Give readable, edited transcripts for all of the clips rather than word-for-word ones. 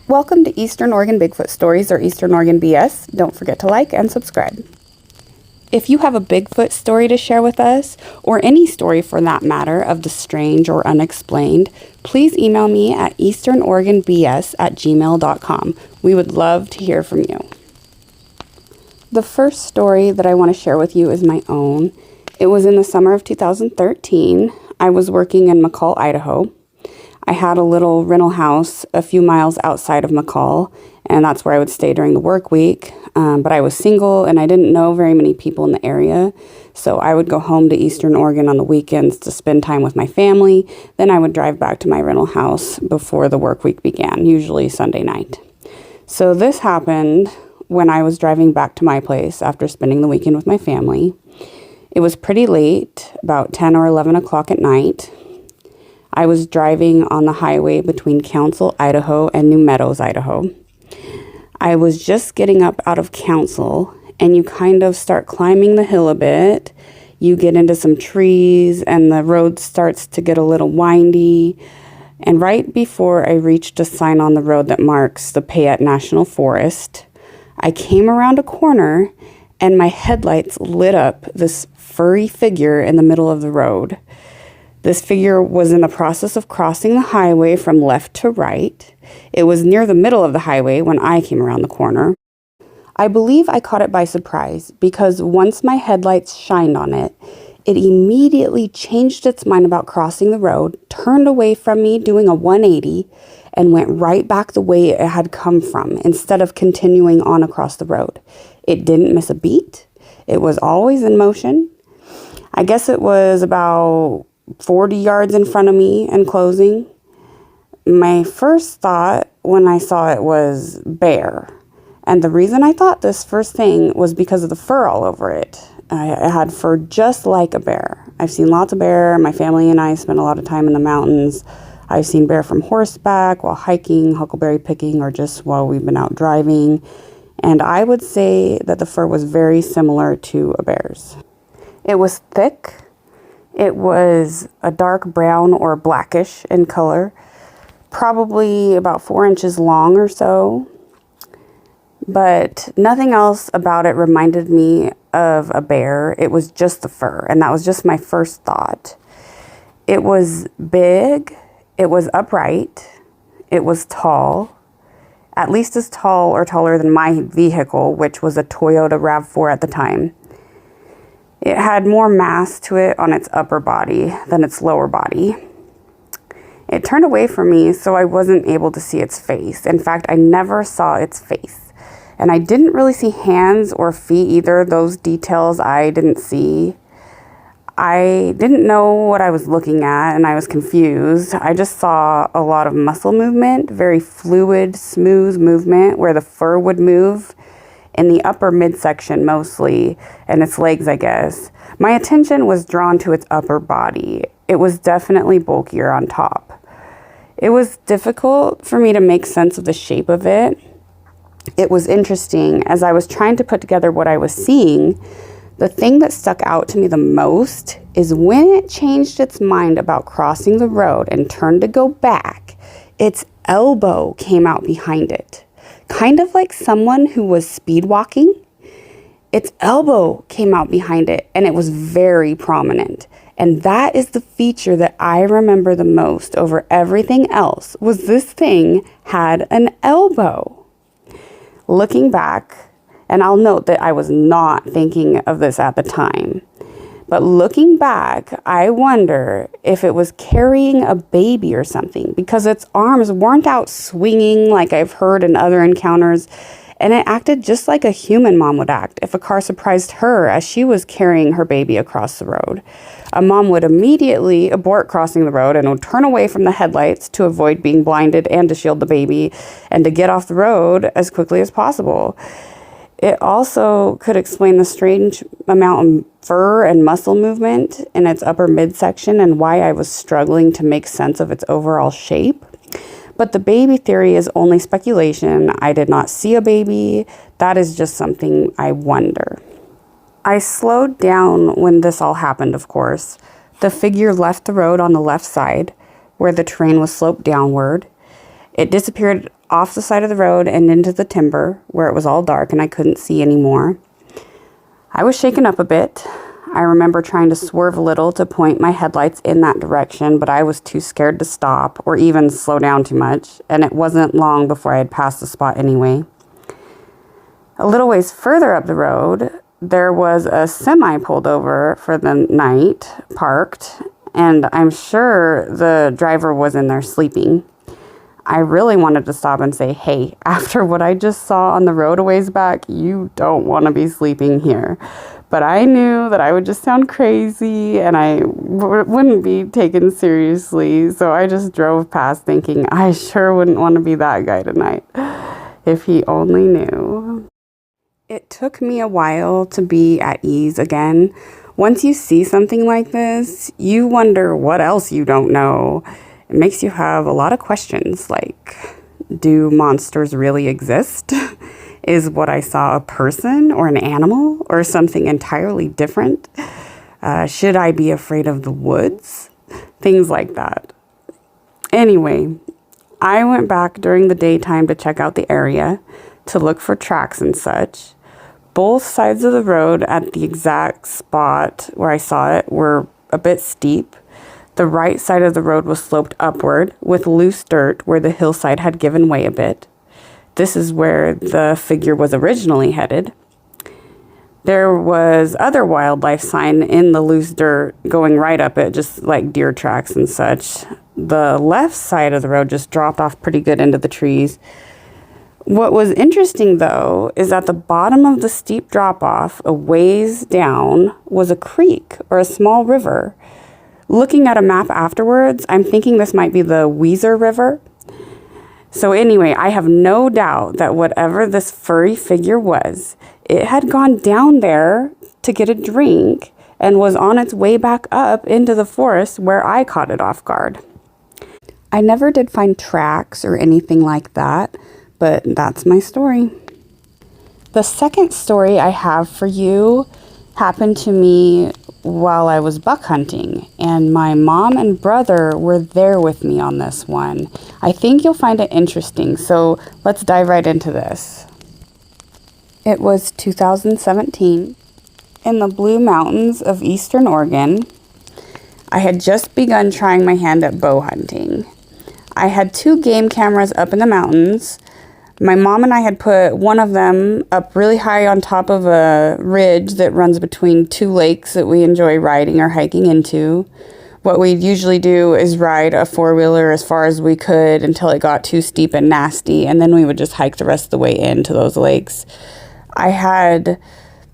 Welcome to Eastern Oregon Bigfoot Stories, or Eastern Oregon BS. Don't forget to like and subscribe. If you have a Bigfoot story to share with us, or any story for that matter of the strange or unexplained, please email me at easternoregonbs@gmail.com. We would love to hear from you. The first story that I want to share with you is my own. It was in the summer of 2013. I was working in McCall, Idaho. I had a little rental house a few miles outside of McCall, and that's where I would stay during the work week. But I was single, and I didn't know very many people in the area, so I would go home to Eastern Oregon on the weekends to spend time with my family. Then I would drive back to my rental house before the work week began, usually Sunday night. So this happened when I was driving back to my place after spending the weekend with my family. It was pretty late, about 10 or 11 o'clock at night. I was driving on the highway between Council, Idaho, and New Meadows, Idaho. I was just getting up out of Council, and you kind of start climbing the hill a bit. You get into some trees, and the road starts to get a little windy. And right before I reached a sign on the road that marks the Payette National Forest, I came around a corner, and my headlights lit up this furry figure in the middle of the road. This figure was in the process of crossing the highway from left to right. It was near the middle of the highway when I came around the corner. I believe I caught it by surprise because once my headlights shined on it, it immediately changed its mind about crossing the road, turned away from me doing a 180, and went right back the way it had come from instead of continuing on across the road. It didn't miss a beat. It was always in motion. I guess it was about 40 yards in front of me and closing. My first thought when I saw it was bear. And the reason I thought this first thing was because of the fur all over it. I had fur just like a bear. I've seen lots of bear. My family and I spent a lot of time in the mountains. I've seen bear from horseback, while hiking, huckleberry picking, or just while we've been out driving. And I would say that the fur was very similar to a bear's. It was thick. It was a dark brown or blackish in color, probably about 4 inches long or so. But nothing else about it reminded me of a bear. It was just the fur, and that was just my first thought. It was big. It was upright. It was tall, at least as tall or taller than my vehicle, which was a Toyota RAV4 at the time. It had more mass to it on its upper body than its lower body. It turned away from me, so I wasn't able to see its face. In fact, I never saw its face. And I didn't really see hands or feet either. Those details I didn't see. I didn't know what I was looking at, and I was confused. I just saw a lot of muscle movement, very fluid, smooth movement where the fur would move in the upper midsection mostly, and its legs, I guess. My attention was drawn to its upper body. It was definitely bulkier on top. It was difficult for me to make sense of the shape of it. It was interesting. As I was trying to put together what I was seeing, the thing that stuck out to me the most is when it changed its mind about crossing the road and turned to go back, its elbow came out behind it. Kind of like someone who was speed walking. Its elbow came out behind it, and it was very prominent. And that is the feature that I remember the most over everything else, was this thing had an elbow. Looking back, and I'll note that I was not thinking of this at the time, but looking back, I wonder if it was carrying a baby or something, because its arms weren't out swinging like I've heard in other encounters, and it acted just like a human mom would act if a car surprised her as she was carrying her baby across the road. A mom would immediately abort crossing the road and would turn away from the headlights to avoid being blinded and to shield the baby and to get off the road as quickly as possible. It also could explain the strange amount of fur and muscle movement in its upper midsection and why I was struggling to make sense of its overall shape. But the baby theory is only speculation. I did not see a baby. That is just something I wonder. I slowed down when this all happened, of course. The figure left the road on the left side, where the terrain was sloped downward. It disappeared off the side of the road and into the timber where it was all dark and I couldn't see anymore. I was shaken up a bit. I remember trying to swerve a little to point my headlights in that direction, but I was too scared to stop or even slow down too much, and it wasn't long before I had passed the spot anyway. A little ways further up the road, there was a semi pulled over for the night, parked, and I'm sure the driver was in there sleeping. I really wanted to stop and say, hey, after what I just saw on the road a ways back, you don't want to be sleeping here. But I knew that I would just sound crazy and I wouldn't be taken seriously. So I just drove past thinking, I sure wouldn't want to be that guy tonight. If he only knew. It took me a while to be at ease again. Once you see something like this, you wonder what else you don't know. It makes you have a lot of questions like, do monsters really exist? Is what I saw a person or an animal or something entirely different? Should I be afraid of the woods? Things like that. Anyway, I went back during the daytime to check out the area, to look for tracks and such. Both sides of the road at the exact spot where I saw it were a bit steep. The right side of the road was sloped upward with loose dirt where the hillside had given way a bit. This is where the figure was originally headed. There was other wildlife sign in the loose dirt going right up it, just like deer tracks and such. The left side of the road just dropped off pretty good into the trees. What was interesting, though, is at the bottom of the steep drop-off, a ways down, was a creek or a small river. Looking at a map afterwards, I'm thinking this might be the Weezer River. So anyway, I have no doubt that whatever this furry figure was, it had gone down there to get a drink and was on its way back up into the forest where I caught it off guard. I never did find tracks or anything like that, but that's my story. The second story I have for you happened to me while I was buck hunting, and my mom and brother were there with me on this one. I think you'll find it interesting, so let's dive right into this. It was 2017 in the Blue Mountains of Eastern Oregon. I had just begun trying my hand at bow hunting. I had 2 game cameras up in the mountains. My mom and I had put one of them up really high on top of a ridge that runs between 2 lakes that we enjoy riding or hiking into. What we'd usually do is ride a 4-wheeler as far as we could until it got too steep and nasty, and then we would just hike the rest of the way into those lakes. I had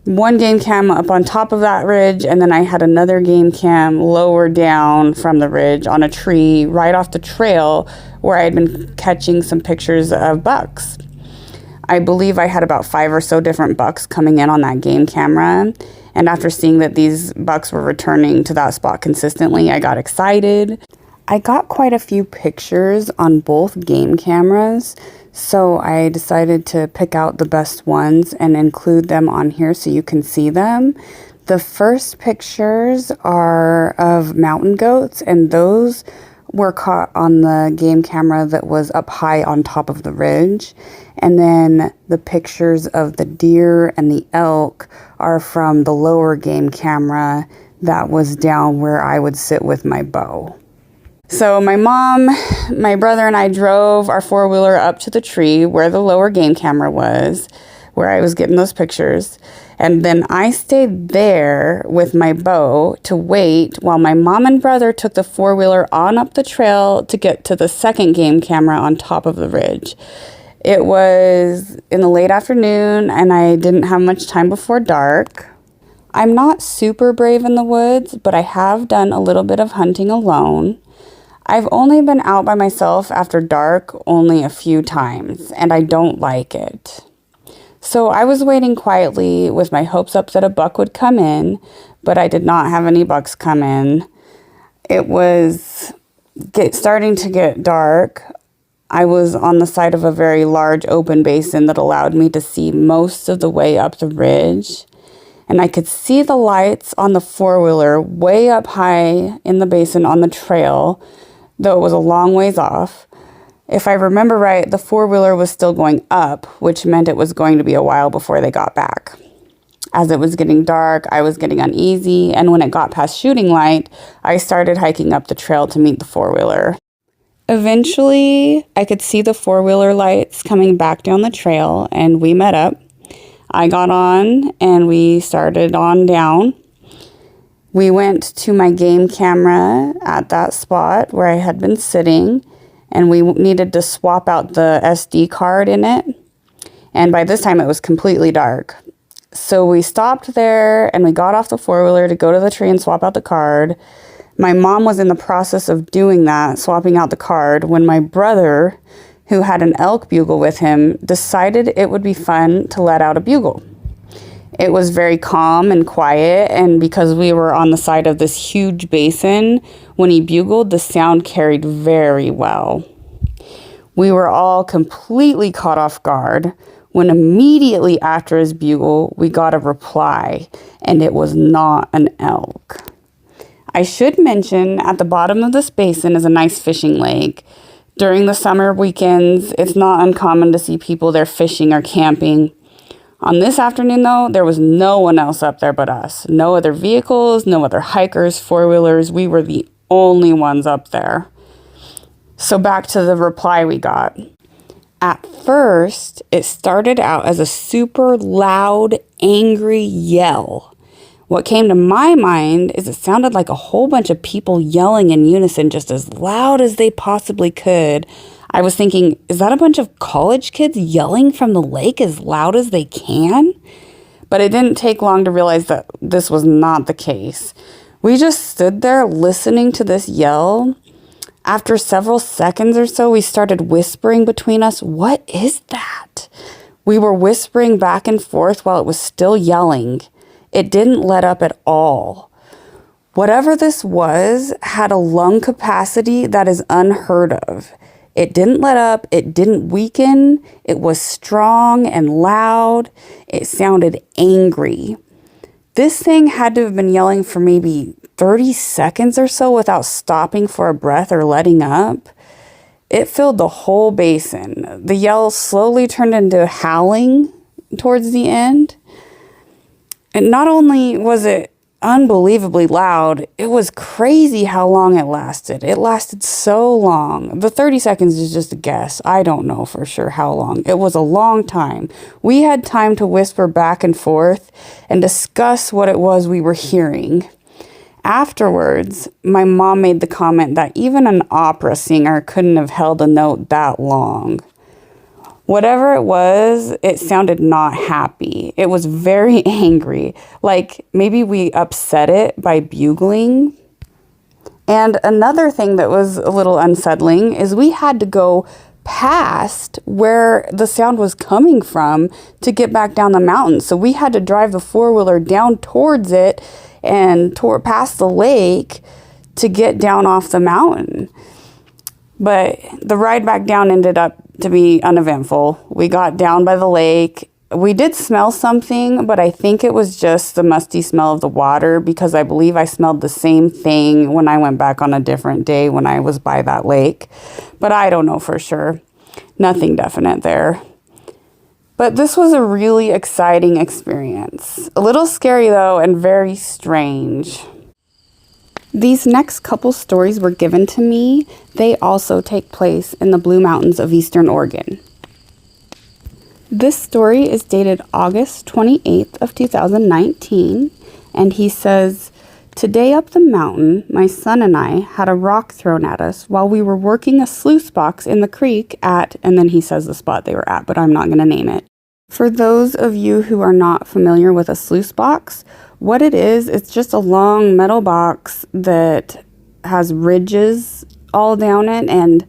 one game cam up on top of that ridge, and then I had another game cam lower down from the ridge on a tree right off the trail where I had been catching some pictures of bucks. I believe I had about 5 or so different bucks coming in on that game camera, and after seeing that these bucks were returning to that spot consistently, I got excited. I got quite a few pictures on both game cameras, so I decided to pick out the best ones and include them on here so you can see them. The first pictures are of mountain goats, and those were caught on the game camera that was up high on top of the ridge. And then the pictures of the deer and the elk are from the lower game camera that was down where I would sit with my bow. So my mom, my brother, and I drove our 4-wheeler up to the tree where the lower game camera was, where I was getting those pictures. And then I stayed there with my bow to wait while my mom and brother took the 4-wheeler on up the trail to get to the second game camera on top of the ridge. It was in the late afternoon, and I didn't have much time before dark. I'm not super brave in the woods, but I have done a little bit of hunting alone. I've only been out by myself after dark only a few times, and I don't like it. So I was waiting quietly with my hopes up that a buck would come in, but I did not have any bucks come in. It was starting to get dark. I was on the side of a very large open basin that allowed me to see most of the way up the ridge. And I could see the lights on the 4-wheeler way up high in the basin on the trail, though it was a long ways off. If I remember right, the four-wheeler was still going up, which meant it was going to be a while before they got back. As it was getting dark, I was getting uneasy, and when it got past shooting light, I started hiking up the trail to meet the four-wheeler. Eventually, I could see the four-wheeler lights coming back down the trail, and we met up. I got on, and we started on down. We went to my game camera at that spot where I had been sitting, and we needed to swap out the SD card in it. And by this time, it was completely dark. So we stopped there, and we got off the four-wheeler to go to the tree and swap out the card. My mom was in the process of doing that, swapping out the card, when my brother, who had an elk bugle with him, decided it would be fun to let out a bugle. It was very calm and quiet, and because we were on the side of this huge basin, when he bugled, the sound carried very well. We were all completely caught off guard when immediately after his bugle, we got a reply, and it was not an elk. I should mention, at the bottom of this basin is a nice fishing lake. During the summer weekends, it's not uncommon to see people there fishing or camping. On this afternoon, though, there was no one else up there but us. No other vehicles, no other hikers, four-wheelers. We were the only ones up there. So back to the reply we got. At first, it started out as a super loud, angry yell. What came to my mind is it sounded like a whole bunch of people yelling in unison just as loud as they possibly could. I was thinking, is that a bunch of college kids yelling from the lake as loud as they can? But it didn't take long to realize that this was not the case. We just stood there listening to this yell. After several seconds or so, we started whispering between us, "What is that?" We were whispering back and forth while it was still yelling. It didn't let up at all. Whatever this was had a lung capacity that is unheard of. It didn't let up, it didn't weaken, it was strong and loud, it sounded angry. This thing had to have been yelling for maybe 30 seconds or so without stopping for a breath or letting up. It filled the whole basin. The yell slowly turned into howling towards the end. And not only was it unbelievably loud, it was crazy how long it lasted. It lasted so long. The 30 seconds is just a guess. I don't know for sure how long. It was a long time. We had time to whisper back and forth and discuss what it was we were hearing. Afterwards, my mom made the comment that even an opera singer couldn't have held a note that long. Whatever it was, it sounded not happy. It was very angry, like maybe we upset it by bugling. And another thing that was a little unsettling is we had to go past where the sound was coming from to get back down the mountain. So we had to drive the four-wheeler down towards it and past the lake to get down off the mountain. But the ride back down ended up to be uneventful. We got down by the lake. We did smell something, but I think it was just the musty smell of the water because I believe I smelled the same thing when I went back on a different day when I was by that lake. But I don't know for sure. Nothing definite there. But this was a really exciting experience. A little scary though, and very strange. These next couple stories were given to me. They also take place in the Blue Mountains of Eastern Oregon. This story is dated August 28th of 2019, and he says, "Today up the mountain, my son and I had a rock thrown at us while we were working a sluice box in the creek at," and then he says the spot they were at, but I'm not going to name it. For those of you who are not familiar with a sluice box, what it is, it's just a long metal box that has ridges all down it, and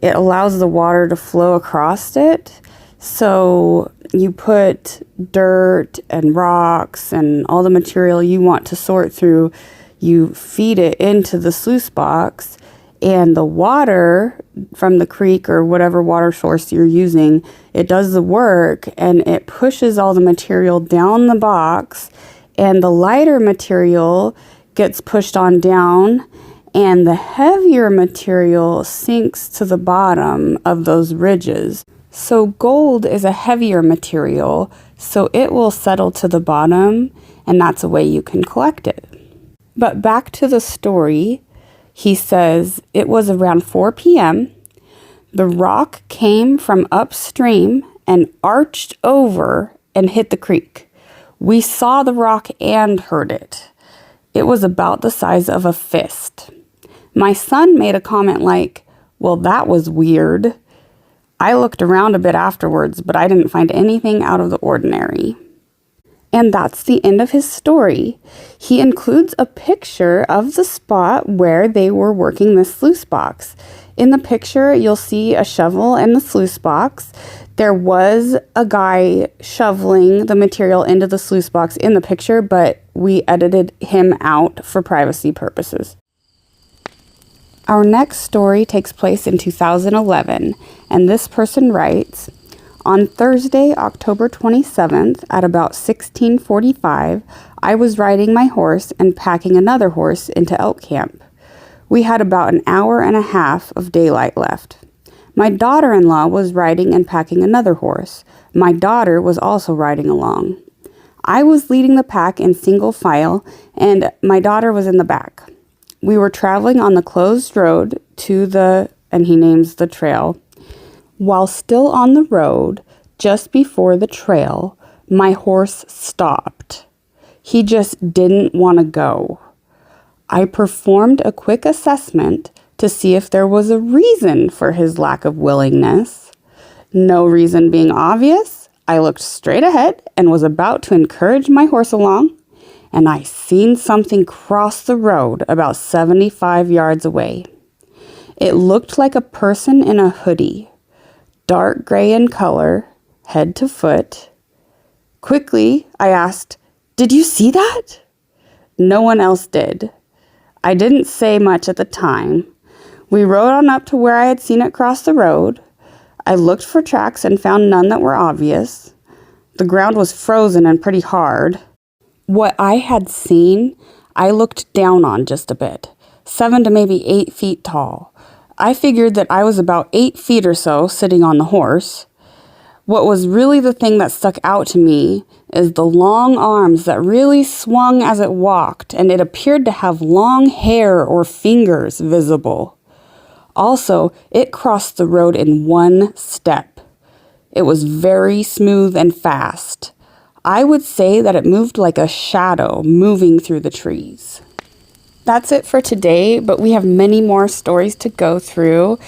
it allows the water to flow across it. So you put dirt and rocks and all the material you want to sort through, you feed it into the sluice box, and the water from the creek or whatever water source you're using, it does the work and it pushes all the material down the box, and the lighter material gets pushed on down, and the heavier material sinks to the bottom of those ridges. So gold is a heavier material, so it will settle to the bottom, and that's a way you can collect it. But back to the story, he says it was around 4 p.m. The rock came from upstream and arched over and hit the creek. We saw the rock and heard it. It was about the size of a fist. My son made a comment like, "Well, that was weird." I looked around a bit afterwards, but I didn't find anything out of the ordinary. And that's the end of his story. He includes a picture of the spot where they were working this sluice box. In the picture, you'll see a shovel and the sluice box. There was a guy shoveling the material into the sluice box in the picture, but we edited him out for privacy purposes. Our next story takes place in 2011, and this person writes, "On Thursday, October 27th at about 16:45, I was riding my horse and packing another horse into elk camp. We had about an hour and a half of daylight left. My daughter-in-law was riding and packing another horse. My daughter was also riding along. I was leading the pack in single file, and my daughter was in the back. We were traveling on the closed road to the," and he names the trail. "While still on the road, just before the trail, my horse stopped. He just didn't want to go. I performed a quick assessment to see if there was a reason for his lack of willingness. No reason being obvious, I looked straight ahead and was about to encourage my horse along, and I seen something cross the road about 75 yards away. It looked like a person in a hoodie, dark gray in color, head to foot. Quickly, I asked, 'Did you see that?' No one else did. I didn't say much at the time. We rode on up to where I had seen it cross the road. I looked for tracks and found none that were obvious. The ground was frozen and pretty hard. What I had seen, I looked down on just a bit, 7 to maybe 8 feet tall. I figured that I was about 8 feet or so sitting on the horse. What was really the thing that stuck out to me is the long arms that really swung as it walked, and it appeared to have long hair or fingers visible. Also, it crossed the road in one step. It was very smooth and fast. I would say that it moved like a shadow moving through the trees." That's it for today, but we have many more stories to go through.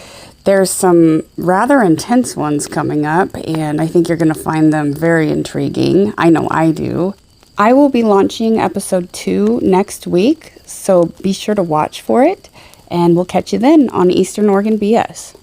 There's some rather intense ones coming up, and I think you're going to find them very intriguing. I know I do. I will be launching episode 2 next week, so be sure to watch for it, and we'll catch you then on Eastern Oregon BS.